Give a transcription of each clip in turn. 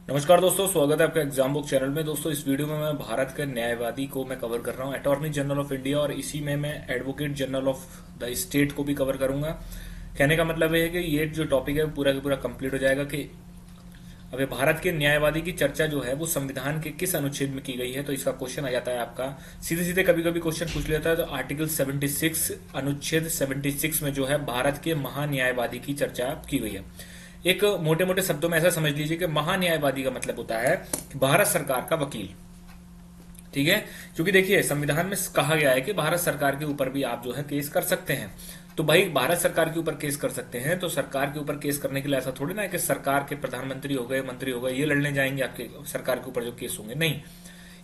नमस्कार दोस्तों, स्वागत है आपका एग्जाम बुक चैनल में। दोस्तों, इस वीडियो में मैं भारत के न्यायवादी को मैं कवर कर रहा हूं, अटॉर्नी जनरल ऑफ इंडिया, और इसी में मैं advocate general of the state को भी कवर करूंगा। कहने का मतलब ये है कि ये जो टॉपिक है पूरा का पूरा कंप्लीट हो जाएगा कि अभी भारत के न्यायवादी की चर्चा जो है वो संविधान के किस अनुच्छेद में की गई है। तो इसका क्वेश्चन आ जाता है आपका सीधे सीधे, कभी कभी क्वेश्चन पूछ लेता है। तो आर्टिकल 76 अनुच्छेद 76 में जो है भारत के महान्यायवादी की चर्चा की गई है। एक मोटे मोटे शब्दों में ऐसा समझ लीजिए कि महान्यायवादी का मतलब होता है कि भारत सरकार का वकील। ठीक है, क्योंकि देखिए संविधान में कहा गया है कि भारत सरकार के ऊपर भी आप जो है केस कर सकते हैं। तो भाई भारत सरकार के ऊपर केस कर सकते हैं, तो सरकार के ऊपर केस करने के लिए ऐसा थोड़ी ना है कि सरकार के प्रधानमंत्री हो गए, मंत्री हो गए, ये लड़ने जाएंगे आपके सरकार के ऊपर जो केस होंगे। नहीं,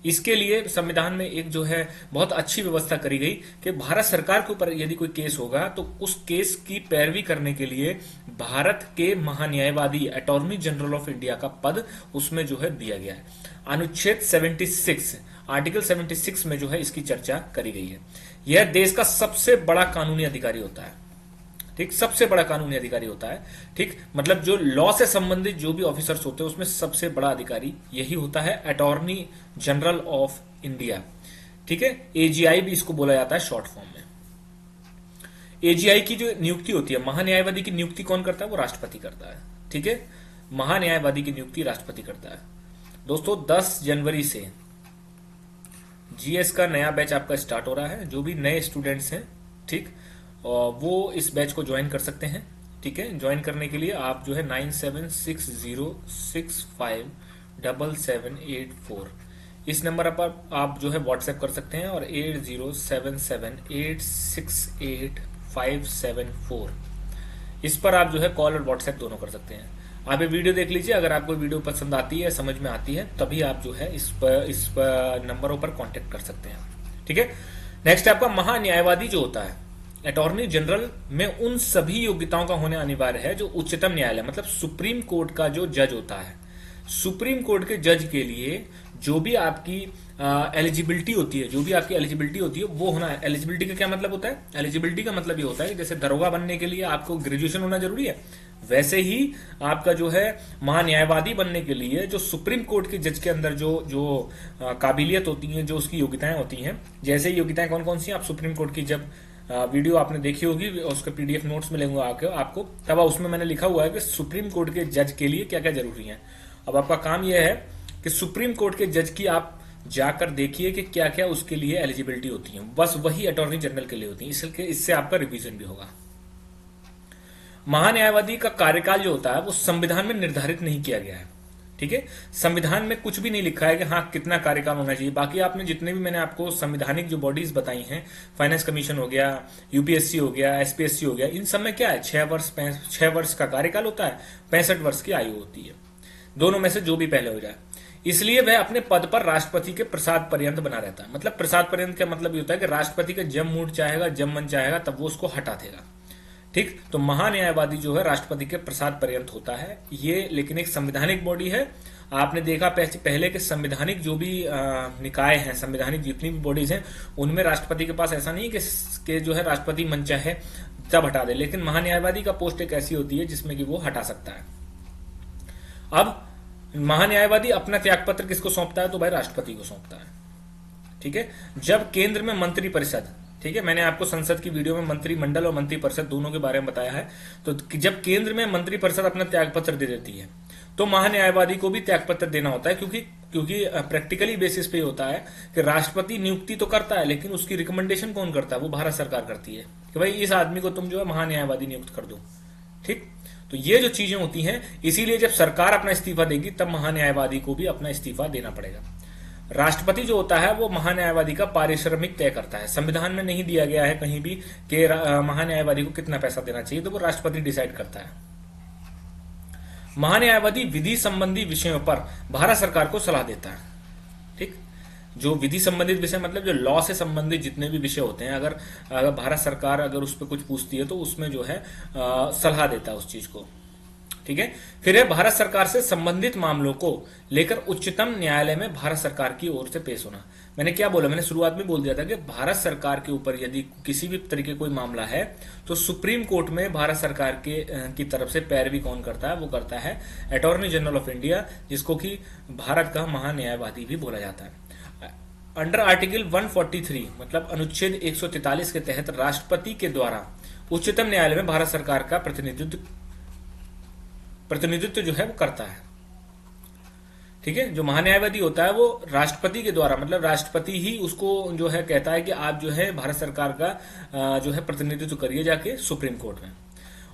इसके लिए संविधान में एक जो है बहुत अच्छी व्यवस्था करी गई कि भारत सरकार के ऊपर यदि कोई केस होगा तो उस केस की पैरवी करने के लिए भारत के महान्यायवादी अटॉर्नी जनरल ऑफ इंडिया का पद उसमें जो है दिया गया है। अनुच्छेद 76 आर्टिकल 76 में जो है इसकी चर्चा करी गई है। यह देश का सबसे बड़ा कानूनी अधिकारी होता है। ठीक, सबसे बड़ा कानूनी अधिकारी होता है। ठीक, मतलब जो लॉ से संबंधित जो भी ऑफिसर्स होते हैं उसमें सबसे बड़ा अधिकारी यही होता है, अटॉर्नी जनरल ऑफ इंडिया। ठीक है, एजीआई भी इसको बोला जाता है शॉर्ट फॉर्म में। एजीआई की जो नियुक्ति होती है, महान्यायवादी की नियुक्ति कौन करता है? वो राष्ट्रपति करता है। ठीक है, महान्यायवादी की नियुक्ति राष्ट्रपति करता है। दोस्तों, 10 जनवरी से जीएस का नया बैच आपका स्टार्ट हो रहा है। जो भी नए स्टूडेंट्स हैं, ठीक, और वो इस बैच को ज्वाइन कर सकते हैं। ठीक है, ज्वाइन करने के लिए आप जो है 9760657784 इस नंबर पर आप जो है व्हाट्सएप कर सकते हैं, और 8077868574 इस पर आप जो है कॉल और व्हाट्सएप दोनों कर सकते हैं। आप ये वीडियो देख लीजिए, अगर आपको वीडियो पसंद आती है, समझ में आती है, तभी आप जो है इस पर नंबरों पर कांटेक्ट कर सकते हैं। ठीक है, नेक्स्ट आपका महान्यायवादी जो होता है अटॉर्नी जनरल में उन सभी योग्यताओं का होना अनिवार्य है जो उच्चतम न्यायालय मतलब सुप्रीम कोर्ट का जो जज होता है। सुप्रीम कोर्ट के जज के लिए जो भी आपकी एलिजिबिलिटी होती है, वो होना है। एलिजिबिलिटी का क्या मतलब होता है? एलिजिबिलिटी का मतलब ये होता है कि जैसे दरोगा बनने के लिए आपको ग्रेजुएशन होना जरूरी है, वैसे ही आपका जो है महान्यायवादी बनने के लिए जो सुप्रीम कोर्ट के जज के अंदर जो जो काबिलियत होती है, जो उसकी योग्यताएं होती हैं, जैसे योग्यताएं कौन कौन सी हैं, आप सुप्रीम कोर्ट की जब वीडियो आपने देखी होगी, उसके पीडीएफ नोट्स मिलेंगे आपको, तब उसमें मैंने लिखा हुआ है कि सुप्रीम कोर्ट के जज के लिए क्या क्या जरूरी है। अब आपका काम यह है कि सुप्रीम कोर्ट के जज की आप जाकर देखिए कि क्या क्या उसके लिए एलिजिबिलिटी होती है। बस वही अटॉर्नी जनरल के लिए होती है, इससे आपका रिवीजन भी होगा। महान्यायवादी का कार्यकाल जो होता है वो संविधान में निर्धारित नहीं किया गया है। ठीक है, संविधान में कुछ भी नहीं लिखा है कि हाँ कितना कार्यकाल होना चाहिए। बाकी आपने जितने भी मैंने आपको संवैधानिक जो बॉडीज बताई हैं, फाइनेंस कमीशन हो गया, यूपीएससी हो गया, एसपीएससी हो गया, इन सब में क्या है, 6 वर्ष का कार्यकाल होता है, 65 वर्ष की आयु होती है, दोनों में से जो भी पहले हो जाए। इसलिए वह अपने पद पर राष्ट्रपति के प्रसाद पर्यंत बना रहता है। मतलब प्रसाद पर्यंत का मतलब ये होता है कि राष्ट्रपति का जब मूड चाहेगा, जब मन चाहेगा, तब वो उसको हटा देगा। ठीक, तो महान्यायवादी जो है राष्ट्रपति के प्रसाद पर्यंत होता है ये, लेकिन एक संवैधानिक बॉडी है। आपने देखा पहले के संवैधानिक जो भी निकाय हैं, संवैधानिक जितनी भी बॉडीज हैं, उनमें राष्ट्रपति के पास ऐसा नहीं कि जो है राष्ट्रपति मन चाहे तब हटा दे, लेकिन महान्यायवादी का पोस्ट एक ऐसी होती है जिसमें कि वो हटा सकता है। अब महान्यायवादी अपना त्यागपत्र किसको सौंपता है? तो भाई राष्ट्रपति को सौंपता है। ठीक है, जब केंद्र में मंत्रिपरिषद, ठीक है, मैंने आपको संसद की वीडियो में मंत्रिमंडल और मंत्रिपरिषद दोनों के बारे में बताया है, तो जब केंद्र में मंत्रिपरिषद अपना त्यागपत्र दे देती है तो महान्यायवादी को भी त्यागपत्र देना होता है, क्योंकि प्रैक्टिकली बेसिस पे होता है कि राष्ट्रपति नियुक्ति तो करता है, लेकिन उसकी रिकमेंडेशन कौन करता है? वो भारत सरकार करती है कि भाई इस आदमी को तुम जो है महान्यायवादी नियुक्त कर दो। ठीक, तो ये जो चीजें होती हैं, इसीलिए जब सरकार अपना इस्तीफा देगी तब महान्यायवादी को भी अपना इस्तीफा देना पड़ेगा। राष्ट्रपति जो होता है वो महान्यायवादी का पारिश्रमिक तय करता है। संविधान में नहीं दिया गया है कहीं भी कि महान्यायवादी को कितना पैसा देना चाहिए, तो वो राष्ट्रपति डिसाइड करता है। महान्यायवादी विधि संबंधी विषयों पर भारत सरकार को सलाह देता है। ठीक, जो विधि संबंधित विषय मतलब जो लॉ से संबंधित जितने भी विषय होते हैं, अगर भारत सरकार अगर उस पर कुछ पूछती है तो उसमें जो है सलाह देता है उस चीज को। ठीक है। फिर है भारत सरकार से संबंधित मामलों को लेकर उच्चतम न्यायालय में भारत सरकार की ओर से पेश होना। मैंने क्या बोला, मैंने शुरुआत में बोल दिया था कि भारत सरकार के ऊपर यदि किसी भी तरीके कोई मामला है तो सुप्रीम कोर्ट में भारत सरकार की तरफ से पैरवी कौन करता है, वो करता है अटॉर्नी जनरल ऑफ इंडिया, जिसको कि भारत का महान्यायवादी भी बोला जाता है। अंडर आर्टिकल 143 मतलब अनुच्छेद 143 के तहत राष्ट्रपति के द्वारा उच्चतम न्यायालय में भारत सरकार का प्रतिनिधित्व जो है वो करता है। ठीक है, जो महान्यायवादी होता है वो राष्ट्रपति के द्वारा, मतलब राष्ट्रपति ही उसको जो है कहता है कि आप जो है भारत सरकार का जो है प्रतिनिधित्व करिए जाके सुप्रीम कोर्ट में।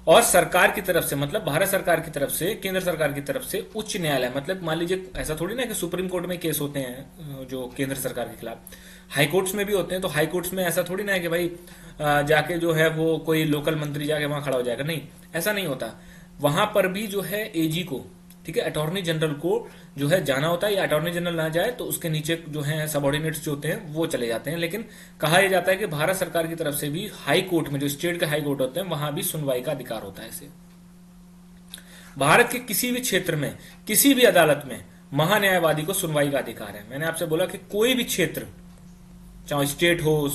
और सरकार की तरफ से, मतलब भारत सरकार की तरफ से, केंद्र सरकार की तरफ से उच्च न्यायालय, मतलब मान लीजिए ऐसा थोड़ी ना कि सुप्रीम कोर्ट में केस होते हैं जो केंद्र सरकार के खिलाफ, हाई कोर्ट्स में भी होते हैं। तो हाई कोर्ट्स में ऐसा थोड़ी ना है कि भाई जाके जो है वो कोई लोकल मंत्री जाके वहां खड़ा हो जाएगा, नहीं, ऐसा नहीं होता। वहां पर भी जो है एजी को, ठीक है, अटॉर्नी जनरल को जो है जाना होता है, या अटॉर्नी जनरल ना जाए तो उसके नीचे जो है सबऑर्डिनेट्स जो होते हैं वो चले जाते हैं। लेकिन कहा यह जाता है कि भारत सरकार की तरफ से भी हाई कोर्ट में, जो स्टेट के हाई कोर्ट होते हैं, वहां भी सुनवाई का अधिकार होता है इसे। भारत के किसी भी क्षेत्र में किसी भी अदालत में महान्यायवादी को सुनवाई का अधिकार है। मैंने आपसे बोला कि कोई भी क्षेत्र, चाहे स्टेट हो,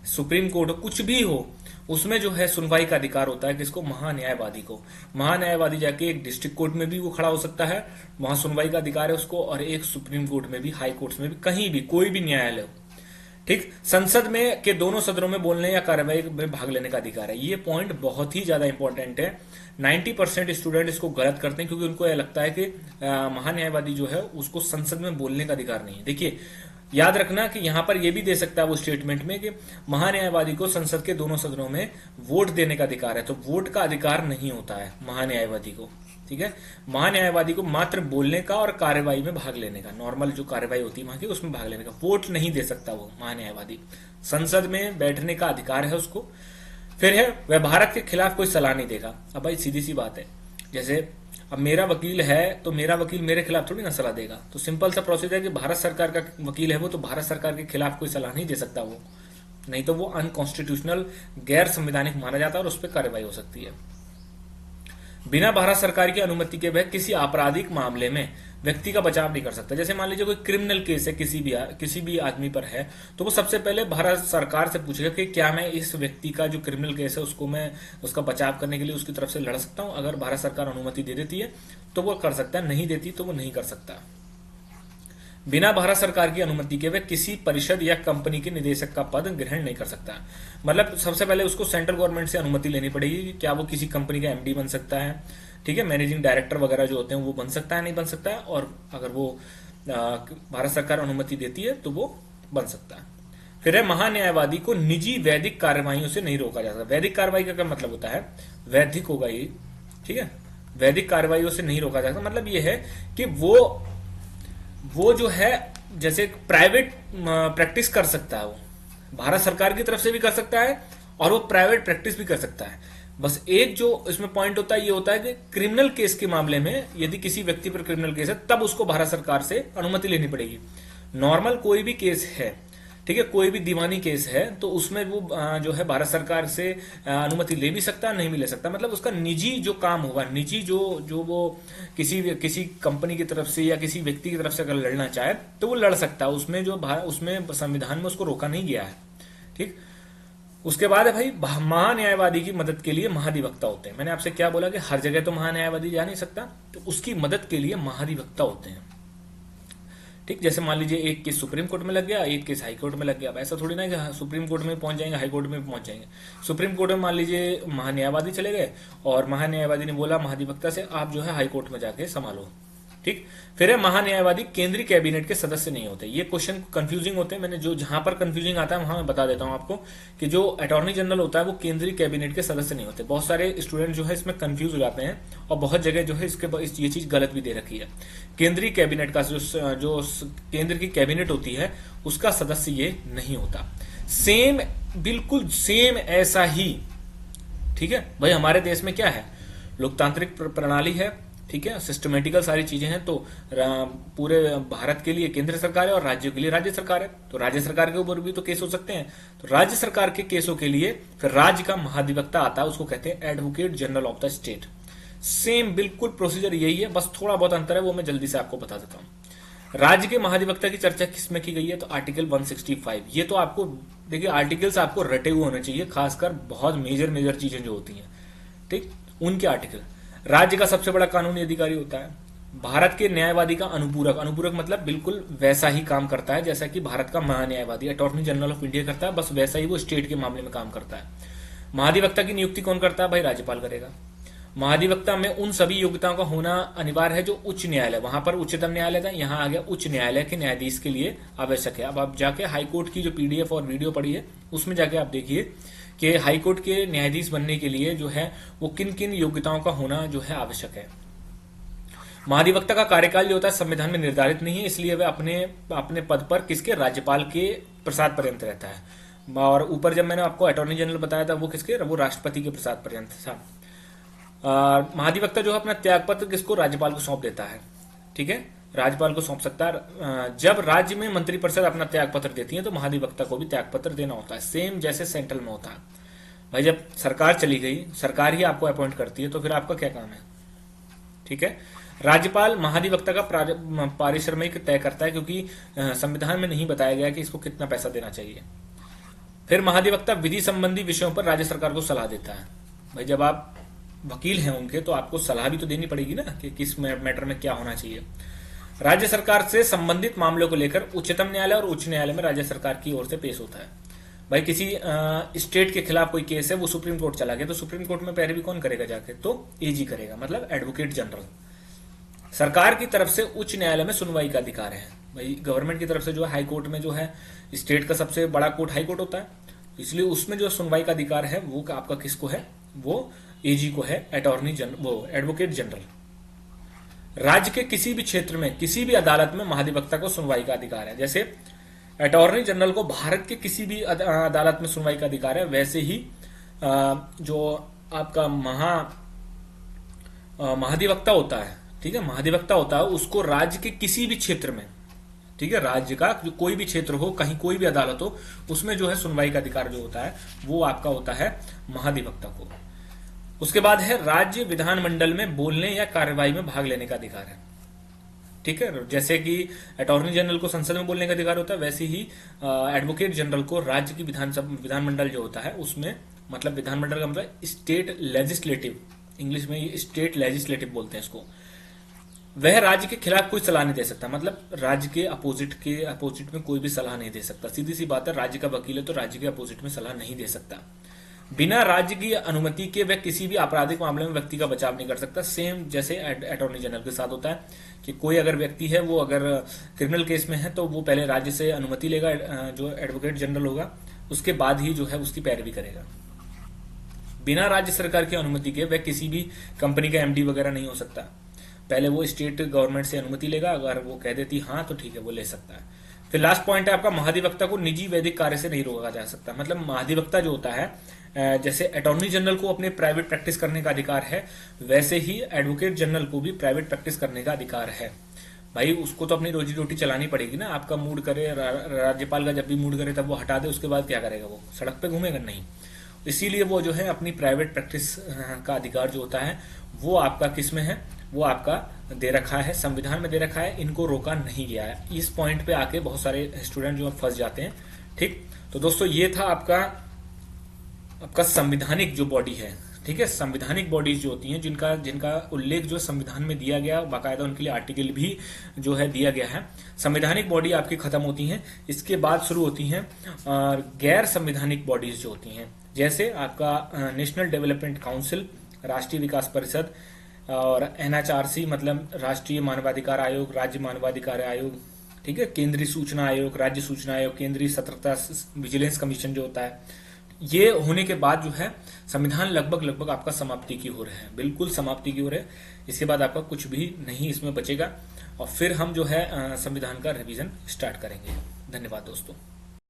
सुप्रीम कोर्ट हो, कुछ भी हो, उसमें जो है सुनवाई का अधिकार होता है किसको, महान्यायवादी को। महान्यायवादी जाके एक डिस्ट्रिक्ट कोर्ट में भी वो खड़ा हो सकता है, वहां सुनवाई का अधिकार है उसको, और एक सुप्रीम कोर्ट में भी, हाई कोर्ट्स में भी, कहीं भी कोई भी न्यायालय हो। ठीक, संसद में के दोनों सदनों में बोलने या कार्रवाई में भाग लेने का अधिकार है। ये पॉइंट बहुत ही ज्यादा इंपॉर्टेंट है। 90% स्टूडेंट इसको गलत करते हैं क्योंकि उनको यह लगता है कि महान्यायवादी जो है उसको संसद में बोलने का अधिकार नहीं है। देखिए, याद रखना कि यहां पर यह भी दे सकता है वो स्टेटमेंट में कि महान्यायवादी को संसद के दोनों सदनों में वोट देने का अधिकार है, तो वोट का अधिकार नहीं होता है महान्यायवादी को। ठीक है, महान्यायवादी को मात्र बोलने का और कार्यवाही में भाग लेने का, नॉर्मल जो कार्यवाही होती है वहां की, उसमें भाग लेने का, वोट नहीं दे सकता वो महान्यायवादी। संसद में बैठने का अधिकार है उसको। फिर है, वह भारत के खिलाफ कोई सलाह नहीं देगा। अब भाई सीधी सी बात है, जैसे अब मेरा वकील है तो मेरा वकील मेरे खिलाफ थोड़ी ना सलाह देगा। तो सिंपल सा प्रोसेस है कि भारत सरकार का वकील है वो, तो भारत सरकार के खिलाफ कोई सलाह नहीं दे सकता वो, नहीं तो वो अनकॉन्स्टिट्यूशनल, गैर संवैधानिक माना जाता है और उस पर कार्रवाई हो सकती है। बिना भारत सरकार की अनुमति के वह किसी आपराधिक मामले में व्यक्ति का बचाव नहीं कर सकता। जैसे मान लीजिए कोई क्रिमिनल केस है किसी भी आदमी पर है, तो वो सबसे पहले भारत सरकार से पूछेगा कि क्या मैं इस व्यक्ति का जो क्रिमिनल केस है उसको मैं उसका बचाव करने के लिए उसकी तरफ से लड़ सकता हूं। अगर भारत सरकार अनुमति दे देती है तो वो कर सकता है, नहीं देती तो वो नहीं कर सकता। बिना भारत सरकार की अनुमति के वह किसी परिषद या कंपनी के निदेशक का पद ग्रहण नहीं कर सकता। मतलब सबसे पहले उसको सेंट्रल गवर्नमेंट से अनुमति लेनी पड़ेगी कि क्या वो किसी कंपनी का एमडी बन सकता है, ठीक है, मैनेजिंग डायरेक्टर वगैरह जो होते हैं वो बन सकता है, नहीं बन सकता है, और अगर वो भारत सरकार अनुमति देती है तो वो बन सकता है। फिर है, महान्यायवादी को निजी वैधिक कार्रवाइयों से नहीं रोका जा सकता। वैधिक कार्रवाई का क्या मतलब होता है, वैधिक होगा ये, ठीक है, वैधिक कार्रवाइयों से नहीं रोका जा सकता। मतलब ये है कि वो जो है जैसे प्राइवेट प्रैक्टिस कर सकता है, वो भारत सरकार की तरफ से भी कर सकता है और वो प्राइवेट प्रैक्टिस भी कर सकता है। बस एक जो इसमें पॉइंट होता है ये होता है कि क्रिमिनल केस के मामले में यदि किसी व्यक्ति पर क्रिमिनल केस है तब उसको भारत सरकार से अनुमति लेनी पड़ेगी। नॉर्मल कोई भी केस है, ठीक है, कोई भी दीवानी केस है तो उसमें वो जो है भारत सरकार से अनुमति ले भी सकता है, नहीं भी ले सकता। मतलब उसका निजी जो काम होगा, निजी जो वो किसी कंपनी की तरफ से या किसी व्यक्ति की तरफ से अगर लड़ना चाहे तो वो लड़ सकता है। उसमें संविधान में उसको रोका नहीं गया है। ठीक, उसके बाद है भाई, महान्यायवादी की मदद के लिए महाधिवक्ता होते हैं। मैंने आपसे क्या बोला कि हर जगह तो महान्यायवादी जा नहीं सकता, तो उसकी मदद के लिए महाधिवक्ता होते हैं। ठीक, जैसे मान लीजिए एक केस सुप्रीम कोर्ट में लग गया, एक केस हाई कोर्ट में लग गया। अब ऐसा थोड़ी ना कि सुप्रीम कोर्ट में पहुंच जाएंगे, हाई कोर्ट में पहुंच जाएंगे। सुप्रीम कोर्ट में मान लीजिए महान्यायवादी चले गए और महान्यायवादी ने बोला महाधिवक्ता से आप जो है हाई कोर्ट में जाके संभालो। ठीक, फिर है, महान्यायवादी केंद्रीय कैबिनेट के सदस्य नहीं होते। ये क्वेश्चन कंफ्यूजिंग होते हैं, मैंने जो जहां पर कंफ्यूजिंग आता है वहां मैं बता देता हूं आपको कि जो अटॉर्नी जनरल होता है वो केंद्रीय कैबिनेट के सदस्य नहीं होते। बहुत सारे स्टूडेंट जो है इसमें कंफ्यूज हो जाते हैं और बहुत जगह जो है ये चीज गलत भी दे रखी है। केंद्रीय कैबिनेट का जो केंद्र की कैबिनेट होती है उसका सदस्य ये नहीं होता। सेम, बिल्कुल सेम ऐसा ही, ठीक है भाई, हमारे देश में क्या है, लोकतांत्रिक प्रणाली है, ठीक है, सिस्टमेटिकल सारी चीजें हैं। तो पूरे भारत के लिए केंद्र सरकार है और राज्यों के लिए राज्य सरकार है, तो राज्य सरकार के ऊपर भी तो केस हो सकते हैं। तो राज्य सरकार के केसों के लिए फिर राज्य का महाधिवक्ता आता है, उसको कहते हैं advocate general of the state. Same बिल्कुल प्रोसीजर यही है, बस थोड़ा बहुत अंतर है, वो मैं जल्दी से आपको बता देता हूं। राज्य के महाधिवक्ता की चर्चा किसमें की गई है? तो आर्टिकल 165। ये तो आपको देखिए, आर्टिकल्स आपको रटे हुए होने चाहिए, खासकर बहुत मेजर मेजर चीजें जो होती हैं, ठीक, उनके आर्टिकल। राज्य का सबसे बड़ा कानूनी अधिकारी होता है। भारत के न्यायवादी का अनुपूरक, अनुपूरक मतलब बिल्कुल वैसा ही काम करता है जैसा कि भारत का महान्यायवादी अटॉर्नी जनरल ऑफ इंडिया करता है, बस वैसा ही वो स्टेट के मामले में काम करता है। महाधिवक्ता की नियुक्ति कौन करता है? भाई राज्यपाल करेगा। महाधिवक्ता में उन सभी योग्यताओं का होना अनिवार्य है जो उच्च न्यायालय, वहां पर उच्चतम न्यायालय था, यहां आ गया उच्च न्यायालय के न्यायाधीश के लिए आवश्यक है। अब आप जाके हाईकोर्ट की जो पीडीएफ और वीडियो पड़ी है उसमें जाके आप देखिए कि हाईकोर्ट के न्यायाधीश बनने के लिए जो है वो किन किन योग्यताओं का होना जो है आवश्यक है। महाधिवक्ता का कार्यकाल जो होता है संविधान में निर्धारित नहीं है, इसलिए वह अपने अपने पद पर किसके? राज्यपाल के प्रसाद पर्यंत रहता है। और ऊपर जब मैंने आपको अटॉर्नी जनरल बताया था वो किसके? वो राष्ट्रपति के प्रसाद पर्यंत था। महाधिवक्ता जो है अपना त्यागपत्र किसको? राज्यपाल को सौंप देता है, ठीक है, राज्यपाल को सौंप सकता है। जब राज्य में मंत्रिपरिषद अपना त्यागपत्र देती है तो महाधिवक्ता को भी त्यागपत्र देना होता है, सेम जैसे सेंट्रल में होता है। भाई जब सरकार चली गई, सरकार ही आपको अपॉइंट करती है, तो फिर आपका क्या काम है, ठीक है। राज्यपाल महाधिवक्ता का पारिश्रमिक तय करता है, क्योंकि संविधान में नहीं बताया गया कि इसको कितना पैसा देना चाहिए। फिर महाधिवक्ता विधि संबंधी विषयों पर राज्य सरकार को सलाह देता है। भाई जब आप वकील हैं उनके, तो आपको सलाह भी तो देनी पड़ेगी ना कि किस मैटर में क्या होना चाहिए। राज्य सरकार से संबंधित मामलों को लेकर उच्चतम न्यायालय और उच्च न्यायालय में राज्य सरकार की ओर से पेश होता है। भाई किसी स्टेट के खिलाफ कोई केस है, वो सुप्रीम कोर्ट चला गया, तो सुप्रीम कोर्ट में पैरवी कौन करेगा जाके? तो एजी करेगा, मतलब एडवोकेट जनरल। सरकार की तरफ से उच्च न्यायालय में सुनवाई का अधिकार है। भाई गवर्नमेंट की तरफ से जो है हाई कोर्ट में जो है, स्टेट का सबसे बड़ा कोर्ट हाई कोर्ट होता है, इसलिए उसमें जो सुनवाई का अधिकार है वो आपका किसको है? वो एजी को है, अटॉर्नी जनरल, वो एडवोकेट जनरल। राज्य के किसी भी क्षेत्र में किसी भी अदालत में महाधिवक्ता को सुनवाई का अधिकार है। जैसे अटॉर्नी जनरल को भारत के किसी भी अदालत में सुनवाई का अधिकार है, वैसे ही जो आपका महाधिवक्ता होता है, ठीक है, महाधिवक्ता होता है, उसको राज्य के किसी भी क्षेत्र में, ठीक है, राज्य का जो कोई भी क्षेत्र हो, कहीं कोई भी अदालत हो, उसमें जो है सुनवाई का अधिकार जो होता है वो आपका होता है महाधिवक्ता को। उसके बाद है राज्य विधानमंडल में बोलने या कार्यवाही में भाग लेने का अधिकार है, ठीक है। जैसे कि अटॉर्नी जनरल को संसद में बोलने का अधिकार होता है, वैसे ही एडवोकेट जनरल को राज्य की विधानमंडल जो होता है उसमें, मतलब विधानमंडल का मतलब स्टेट लेजिस्लेटिव, इंग्लिश में ये स्टेट लेजिस्लेटिव बोलते हैं इसको, वह राज्य के खिलाफ कोई सलाह नहीं दे सकता, मतलब राज्य के अपोजिट में कोई भी सलाह नहीं दे सकता। सीधी सी बात है, राज्य का वकील है तो राज्य के अपोजिट में सलाह नहीं दे सकता। बिना राज्य की अनुमति के वह किसी भी आपराधिक मामले में व्यक्ति का बचाव नहीं कर सकता। सेम जैसे अटॉर्नी जनरल के साथ होता है कि कोई अगर व्यक्ति है वो अगर क्रिमिनल केस में है तो वो पहले राज्य से अनुमति लेगा, जो एडवोकेट जनरल होगा, उसके बाद ही जो है उसकी पैरवी करेगा। बिना राज्य सरकार की अनुमति के वह किसी भी कंपनी का एमडी वगैरह नहीं हो सकता, पहले वो स्टेट गवर्नमेंट से अनुमति लेगा, अगर वो कह देती हाँ तो ठीक है वो ले सकता है। फिर लास्ट पॉइंट है आपका, महाधिवक्ता को निजी वैदिक कार्य से नहीं रोका जा सकता। मतलब महाधिवक्ता जो होता है, जैसे अटॉर्नी जनरल को अपने प्राइवेट प्रैक्टिस करने का अधिकार है, वैसे ही एडवोकेट जनरल को भी प्राइवेट प्रैक्टिस करने का अधिकार है। भाई उसको तो अपनी रोजी रोटी चलानी पड़ेगी ना, आपका मूड करे, राज्यपाल का जब भी मूड करे तब वो हटा दे, उसके बाद क्या करेगा? वो सड़क पे घूमेगा? नहीं। इसीलिए वो जो है अपनी प्राइवेट प्रैक्टिस का अधिकार जो होता है वो आपका किस में है? वो आपका दे रखा है, संविधान में दे रखा है, इनको रोका नहीं गया है। इस पॉइंट पे आके बहुत सारे स्टूडेंट जो फंस जाते हैं। ठीक, तो दोस्तों ये था आपका संविधानिक जो बॉडी है, ठीक है, संविधानिक बॉडीज जो होती हैं जिनका उल्लेख जो संविधान में दिया गया, बाकायदा उनके लिए आर्टिकल भी जो है दिया गया है। संवैधानिक बॉडी आपकी खत्म होती हैं, इसके बाद शुरू होती हैं गैर संविधानिक बॉडीज जो होती हैं, जैसे आपका नेशनल डेवलपमेंट काउंसिल, राष्ट्रीय विकास परिषद और एनएचआरसी मतलब राष्ट्रीय मानवाधिकार आयोग, राज्य मानवाधिकार आयोग, ठीक है, केंद्रीय सूचना आयोग, राज्य सूचना आयोग, केंद्रीय सतर्कता विजिलेंस कमीशन जो होता है। ये होने के बाद जो है संविधान लगभग आपका समाप्ति की ओर है, बिल्कुल समाप्ति की ओर है। इसके बाद आपका कुछ भी नहीं इसमें बचेगा और फिर हम जो है संविधान का रिवीजन स्टार्ट करेंगे। धन्यवाद दोस्तों।